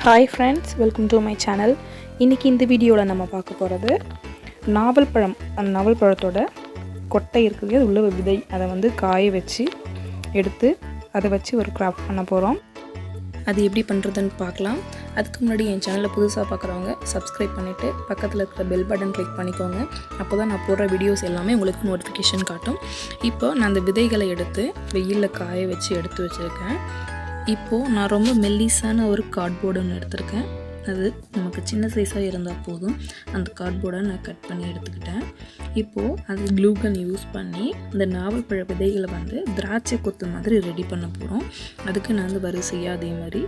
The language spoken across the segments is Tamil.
Hi friends, welcome to my channel. இன்னைக்கு இந்த வீடியோவில் நம்ம பார்க்க போகிறது நாவல் பழம். அந்த நாவல் பழத்தோட கொட்டை இருக்குது, அது உள்ள விதை, அதை வந்து காய வச்சு எடுத்து அதை வச்சு ஒரு கிராஃப்ட் பண்ண போகிறோம். அது எப்படி பண்ணுறதுன்னு பார்க்கலாம். அதுக்கு முன்னாடி என் சேனலில் புதுசாக பார்க்குறவங்க சப்ஸ்கிரைப் பண்ணிவிட்டு பக்கத்தில் இருக்கிற பெல் பட்டன் கிளிக் பண்ணிக்கோங்க. அப்போ தான் நான் போடுற வீடியோஸ் எல்லாமே உங்களுக்கு நோட்டிஃபிகேஷன் காட்டும். இப்போ நான் அந்த விதைகளை எடுத்து வெயிலில் காய வச்சு எடுத்து வச்சுருக்கேன். இப்போது நான் ரொம்ப மெல்லிஸான ஒரு கார்ட்போர்டு ஒன்று எடுத்திருக்கேன். அது நமக்கு சின்ன சைஸாக இருந்தால் போதும். அந்த கார்ட்போர்டை நான் கட் பண்ணி எடுத்துக்கிட்டேன். இப்போது அது க்ளூகன் யூஸ் பண்ணி இந்த நாவல் பழ விதைகளை வந்து திராட்சை கொத்து மாதிரி ரெடி பண்ண போகிறோம். அதுக்கு நான் வந்து வரிசையாக அதே மாதிரி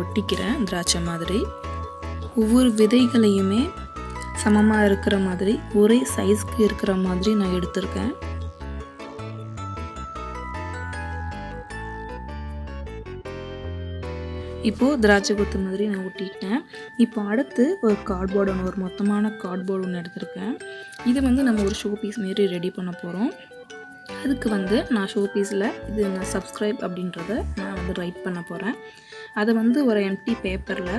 ஒட்டிக்கிறேன். திராட்சை மாதிரி ஒவ்வொரு விதைகளையுமே சமமாக இருக்கிற மாதிரி ஒரே சைஸ்க்கு இருக்கிற மாதிரி நான் எடுத்திருக்கேன். இப்போது திராட்சை கொத்து மாதிரி நான் ஒட்டிக்கிட்டேன். இப்போ அடுத்து ஒரு கார்ட்போர்டு ஒன்று, ஒரு மொத்தமான கார்ட்போர்டு ஒன்று எடுத்திருக்கேன். இது வந்து நம்ம ஒரு ஷோ பீஸ் மாரி ரெடி பண்ண போகிறோம். அதுக்கு வந்து நான் ஷோ பீஸில் இது நான் சப்ஸ்கிரைப் அப்படின்றத நான் வந்து ரைட் பண்ண போகிறேன். அதை வந்து ஒரு எம்டி பேப்பரில்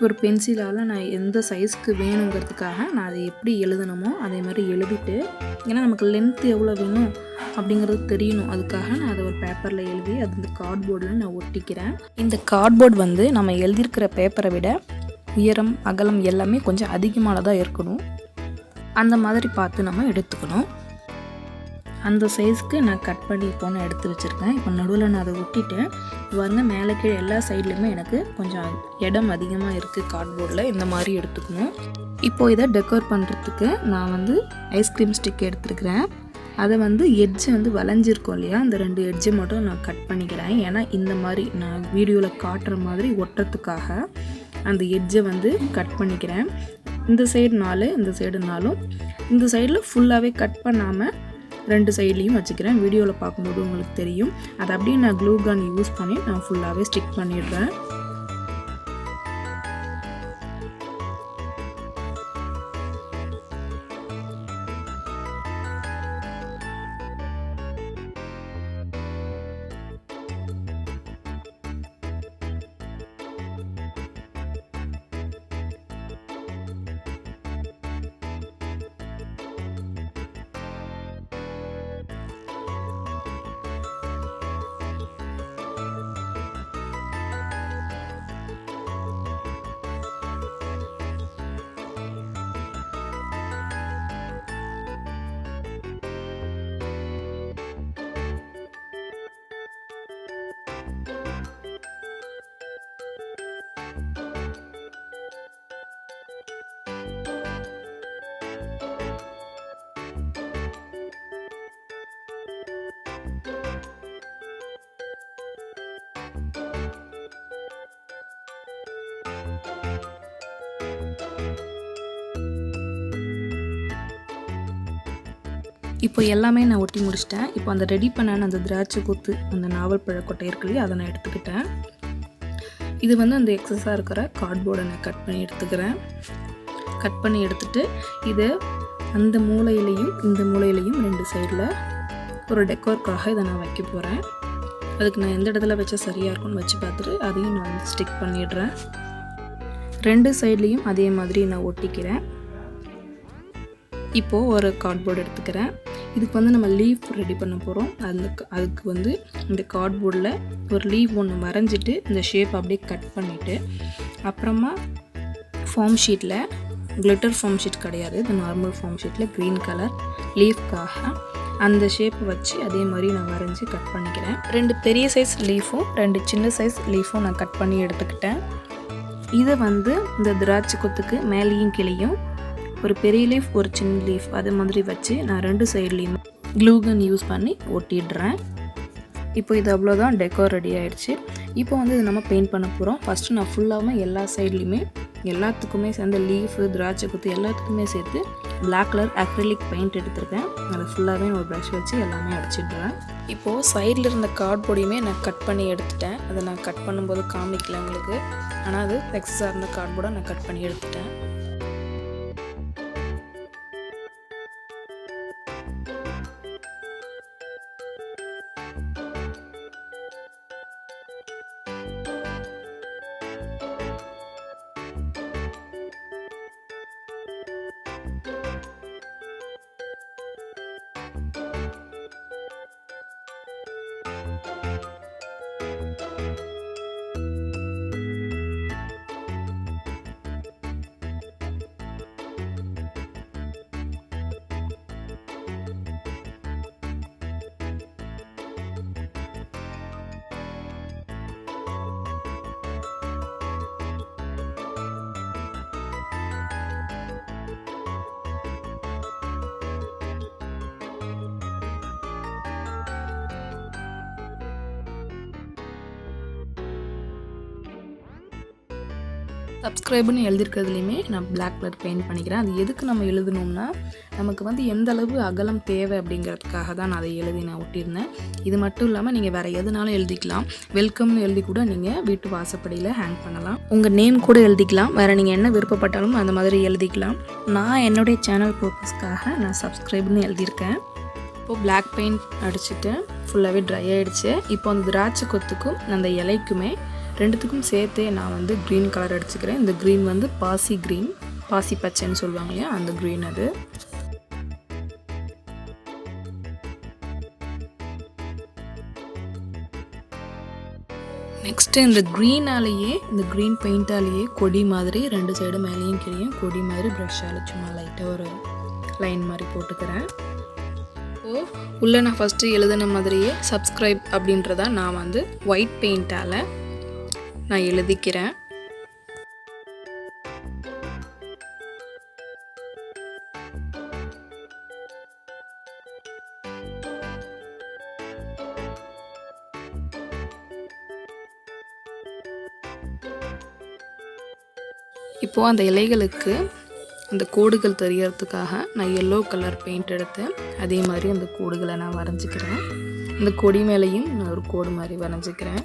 ஒரு பென்சிலால் நான் எந்த சைஸ்க்கு வேணுங்கிறதுக்காக நான் அதை எப்படி எழுதணுமோ அதே மாதிரி எழுதிட்டு, ஏன்னா நமக்கு லென்த்து எவ்வளோ வேணும் அப்படிங்கிறது தெரியணும், அதுக்காக நான் அதை ஒரு பேப்பரில் எழுதி அது இந்த கார்ட்போர்டில் நான் ஒட்டிக்கிறேன். இந்த கார்ட்போர்டு வந்து நம்ம எழுதியிருக்கிற பேப்பரை விட உயரம் அகலம் எல்லாமே கொஞ்சம் அதிகமானதாக இருக்கணும். அந்த மாதிரி பார்த்து நம்ம எடுத்துக்கணும். அந்த சைஸ்க்கு நான் கட் பண்ணி இப்போ நான் எடுத்து வச்சுருக்கேன். இப்போ நடுவில் நான் அதை ஒட்டிட்டேன். வந்து மேலே கீழே எல்லா சைட்லேயுமே எனக்கு கொஞ்சம் இடம் அதிகமாக இருக்குது கார்ட்போர்டில். இந்த மாதிரி எடுத்துக்கணும். இப்போது இதை டெக்கோர் பண்ணுறதுக்கு நான் வந்து ஐஸ்கிரீம் ஸ்டிக் எடுத்துருக்கிறேன். அதை வந்து எட்ஜை வந்து வளைஞ்சிருக்கோம் இல்லையா, அந்த 2 எட்ஜை மட்டும் நான் கட் பண்ணிக்கிறேன். ஏன்னா இந்த மாதிரி நான் வீடியோவில் காட்டுற மாதிரி ஒட்டுறதுக்காக அந்த எட்ஜை வந்து கட் பண்ணிக்கிறேன். இந்த சைடு 4, இந்த சைடு 4. இந்த சைடில் ஃபுல்லாகவே கட் பண்ணாமல் 2 சைட்லேயும் வச்சுக்கிறேன். வீடியோவில் பார்க்கும்போது உங்களுக்கு தெரியும். அதை அப்படியே நான் க்ளூ கன் யூஸ் பண்ணி நான் ஃபுல்லாகவே ஸ்டிக் பண்ணிடுறேன். இப்போ எல்லாமே நான் ஒட்டி முடிச்சிட்டேன். இப்போ அந்த ரெடி பண்ண அந்த திராட்சை கொத்து, அந்த நாவல் பழக்கொட்டை இருக்கு இல்லையா, அதை நான் எடுத்துக்கிட்டேன். இது வந்து அந்த எக்ஸஸாக இருக்கிற கார்ட்போர்டை நான் கட் பண்ணி எடுத்துக்கிறேன். கட் பண்ணி எடுத்துகிட்டு இதை அந்த மூலையிலையும் இந்த மூலையிலையும் 2 சைடில் ஒரு டெக்கோர்க்காக இதை நான் வைக்க போகிறேன். அதுக்கு நான் எந்த இடத்துல வச்சா சரியாக இருக்கும்னு வச்சு பார்த்துட்டு அதையும் நான் வந்து ஸ்டிக் பண்ணிடுறேன். 2 சைட்லேயும் அதே மாதிரி நான் ஒட்டிக்கிறேன். இப்போது ஒரு கார்ட்போர்டு எடுத்துக்கிறேன். இதுக்கு வந்து நம்ம லீஃப் ரெடி பண்ண போகிறோம். அதுக்கு வந்து இந்த கார்ட்போர்டில் ஒரு லீஃப் ஒன்று வரைஞ்சிட்டு இந்த ஷேப் அப்படியே கட் பண்ணிவிட்டு, அப்புறமா ஃபார்ம் ஷீட்டில், கிளிட்டர் ஃபார்ம் ஷீட் கிடையாது, இந்த நார்மல் ஃபார்ம் ஷீட்டில் க்ரீன் கலர் லீஃப்காக அந்த ஷேப்பை வச்சு அதே மாதிரி நான் வரைஞ்சி கட் பண்ணிக்கிறேன். 2 பெரிய சைஸ் லீஃபும் 2 சின்ன சைஸ் லீஃபும் நான் கட் பண்ணி எடுத்துக்கிட்டேன். இதை வந்து இந்த திராட்சை கொத்துக்கு மேலேயும் கீழேயும் ஒரு பெரிய லீஃப் ஒரு சின்ன லீஃப் அது மாதிரி வச்சு நான் 2 சைட்லேயும் க்ளூகன் யூஸ் பண்ணி ஒட்டிடுறேன். இப்போ இது அவ்வளோதான், டெக்கோர் ரெடி ஆகிடுச்சு. இப்போ வந்து இது நம்ம பெயிண்ட் பண்ண போகிறோம். ஃபஸ்ட்டு நான் ஃபுல்லாகவே எல்லா சைட்லேயுமே எல்லாத்துக்குமே சேர்ந்த லீஃபு திராட்சை கொத்து எல்லாத்துக்குமே சேர்த்து பிளாக் கலர் அக்ரிலிக் பெயிண்ட் எடுத்துருக்கேன். அதை ஃபுல்லாகவே ஒரு ப்ரஷ் வச்சு எல்லாமே அடிச்சிடுறேன். இப்போது சைடில் இருந்த கார்ட்போர்டையுமே நான் கட் பண்ணி எடுத்துட்டேன். அதை நான் கட் பண்ணும்போது காமிக்கல உங்களுக்கு, ஆனால் அது எக்ஸஸாக இருந்த கார்ட்போர்டை நான் கட் பண்ணி எடுத்துட்டேன். சப்ஸ்கிரைப்னு எழுதியிருக்கிறதுலையுமே நான் பிளாக் கலர் பெயிண்ட் பண்ணிக்கிறேன். அது எதுக்கு நம்ம எழுதணும்னா நமக்கு வந்து எந்த அளவு அகலம் தேவை அப்படிங்கிறதுக்காக தான் நான் அதை எழுதி நான் ஒட்டியிருந்தேன். இது மட்டும் இல்லாமல் நீங்கள் வேறு எதுனாலும் எழுதிக்கலாம். வெல்கம்னு எழுதி கூட நீங்கள் வீட்டு வாசப்படியில் ஹேங் பண்ணலாம். உங்கள் நேம் கூட எழுதிக்கலாம். வேறு நீங்கள் என்ன விருப்பப்பட்டாலும் அந்த மாதிரி எழுதிக்கலாம். நான் என்னுடைய சேனல் பர்பஸ்க்காக நான் சப்ஸ்கிரைப்னு எழுதியிருக்கேன். இப்போது பிளாக் பெயிண்ட் அடிச்சுட்டு ஃபுல்லாகவே ட்ரை ஆகிடுச்சு. இப்போ அந்த திராட்சை கொத்துக்கும் அந்த இலைக்குமே ரெண்டுத்துக்கும் சேர்த்தே நான் வந்து க்ரீன் கலர் அடிச்சுக்கிறேன். இந்த க்ரீன் வந்து பாசி க்ரீன், பாசி பச்சைன்னு சொல்லுவாங்க இல்லையா, அந்த க்ரீன் அது. நெக்ஸ்ட்டு இந்த க்ரீனாலேயே, இந்த க்ரீன் பெயிண்டாலேயே கொடி மாதிரி 2 சைடு மேலேயும் கீழேயும் கொடி மாதிரி ப்ரஷ்ஷால் சும்மா லைட்டாக ஒரு லைன் மாதிரி போட்டுக்கிறேன். இப்போது உள்ளே நான் ஃபஸ்ட்டு எழுதின மாதிரியே சப்ஸ்கிரைப் அப்படின்றத நான் வந்து ஒயிட் பெயிண்டால் நான் எழுதிக்கிறேன். இப்போது அந்த இலைகளுக்கு அந்த கோடுகள் தெரியறதுக்காக நான் எல்லோ கலர் பெயிண்ட் எடுத்து அதே மாதிரி அந்த கோடுகளை நான் வரைஞ்சிக்கிறேன். இந்த கொடி மேலேயும் நான் ஒரு கோடு மாதிரி வரைஞ்சிக்கிறேன்.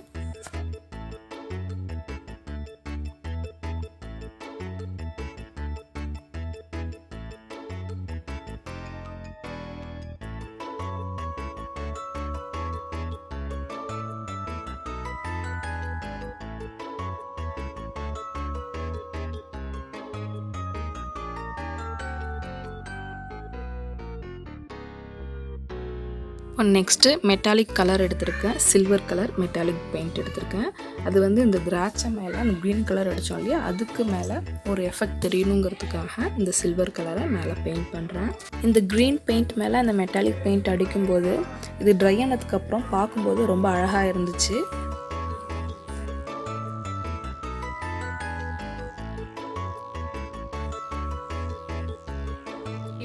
நெக்ஸ்ட்டு மெட்டாலிக் கலர் எடுத்திருக்கேன். சில்வர் கலர் மெட்டாலிக் பெயிண்ட் எடுத்திருக்கேன். அது வந்து இந்த திராட்சை மேலே அந்த க்ரீன் கலர் அடித்தோம் இல்லையா, அதுக்கு மேலே ஒரு எஃபெக்ட் தெரியணுங்கிறதுக்காக இந்த சில்வர் கலரை மேலே பெயிண்ட் பண்ணுறேன். இந்த க்ரீன் பெயிண்ட் மேலே அந்த மெட்டாலிக் பெயிண்ட் அடிக்கும்போது இது ட்ரை ஆனதுக்கப்புறம் பார்க்கும்போது ரொம்ப அழகாக இருந்துச்சு.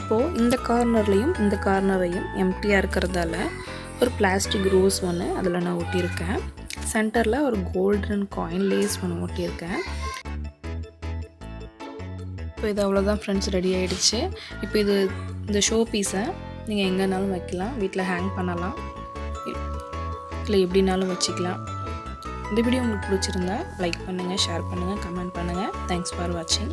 இப்போது இந்த கார்னர்லேயும் இந்த கார்னரையும் எம்டியாக இருக்கிறதால ஒரு பிளாஸ்டிக் ரோஸ் ஒன்று அதில் நான் ஒட்டியிருக்கேன். சென்டரில் ஒரு கோல்டன் காயின் லேஸ் ஒன்று ஒட்டியிருக்கேன். இப்போ இது அவ்வளோதான் ஃப்ரெண்ட்ஸ், ரெடி ஆகிடுச்சு. இப்போ இந்த ஷோ பீஸை நீங்கள் எங்கேனாலும் வைக்கலாம், வீட்டில் ஹேங் பண்ணலாம், இல்லை எப்படினாலும் வச்சுக்கலாம். இந்த வீடியோ உங்களுக்கு பிடிச்சிருந்தா லைக் பண்ணுங்கள், ஷேர் பண்ணுங்கள், கமெண்ட் பண்ணுங்கள். தேங்க்ஸ் ஃபார் வாட்சிங்.